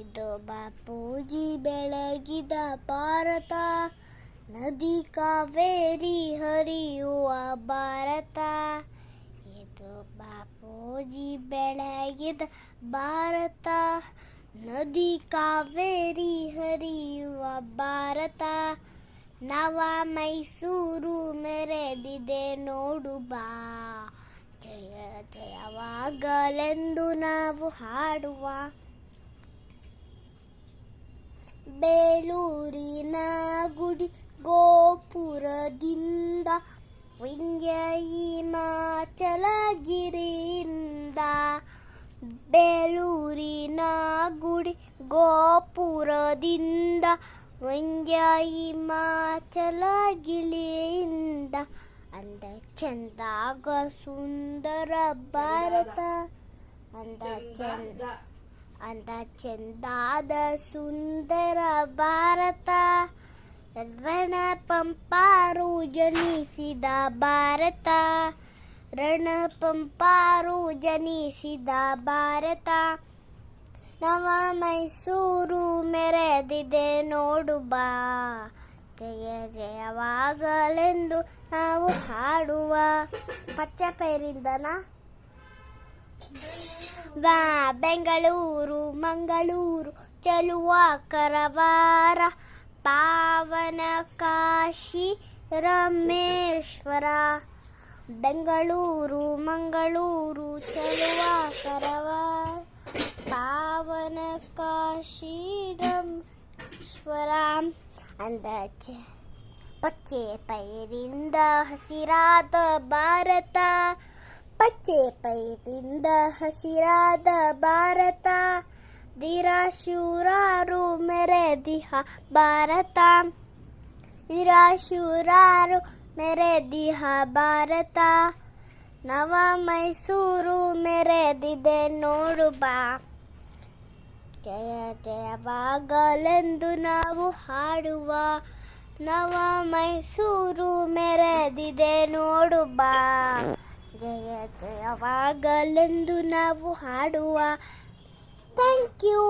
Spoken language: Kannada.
ಇದು ಬಾಪೂಜಿ ಬೆಳಗಿದ ಭಾರತ, ನದಿ ಕಾವೇರಿ ಹರಿಯುವ ಭಾರತ. ಇದು ಬಾಪೂಜಿ ಬೆಳಗಿದ ಭಾರತ, ನದಿ ಕಾವೇರಿ ಹರಿಯುವ ಭಾರತ. ನವ ಮೈಸೂರು ಮೆರೆದಿದೆ ನೋಡು ಬಾ, ಜಯ ಜಯವಾಗಲೆಂದು ನಾವು ಹಾಡುವ. ಬೇಲೂರಿನ ಗುಡಿ ಗೋಪುರದಿಂದ, ವಿಂಧ್ಯ ಹಿಮಾಚಲಗಿರಿಯಿಂದ. ಬೇಲೂರಿನ ಗುಡಿ ಗೋಪುರದಿಂದ, ವಿಂಧ್ಯ ಹಿಮಾಚಲಗಿರಿಯಿಂದ. ಅಂದ ಚಂದಾಗ ಸುಂದರ ಭಾರತ, ಅಂದ ಚಂದಾದ ಸುಂದರ ಭಾರತ. ರಣಪಂಪಾರು ಜನಿಸಿದ ಭಾರತ, ರಣಪಂಪಾರು ಜನಿಸಿದ ಭಾರತ. ನವ ಮೈಸೂರು ಮೆರೆದಿದೆ ನೋಡು ಬಾ, ಜಯ ಜಯವಾಗಲೆಂದು ನಾವು ಹಾಡುವ. ಪಚ್ಚಪೈರಿಂದನ ಬಾ ಬೆಂಗಳೂರು ಮಂಗಳೂರು ಚಲುವ ಕರವಾರ, ಪಾವನ ಕಾಶಿ ರಾಮೇಶ್ವರ. ಬೆಂಗಳೂರು ಮಂಗಳೂರು ಚಲುವ ಕರವಾರ, ಪಾವನ ಕಾಶಿ ರಾಮೇಶ್ವರ. ಅಂದ ಪಚ್ಚೆ ಪೈರಿಂದ ಹಸಿರಾದ ಭಾರತ, ಪಚ್ಚೆ ಪೈರಿಂದ ಹಸಿರಾದ ಭಾರತ. ಧೀರ ಶೂರರು ಮೆರೆದಿಹ ಭಾರತ, ಧೀರ ಶೂರರು ಮೆರೆದಿಹ ಭಾರತ. ನವ ಮೈಸೂರು ಮೆರೆದಿದೆ ನೋಡು ಬಾ, ಜಯ ಜಯವಾಗಲೆಂದು ನಾವು ಹಾಡುವ. ನವ ಮೈಸೂರು ಮೆರೆದಿದೆ ನೋಡು ಬಾ, ಜಯ ಜಯವಾಗಲೆಂದು ನಾವು ಹಾಡುವ. Thank you.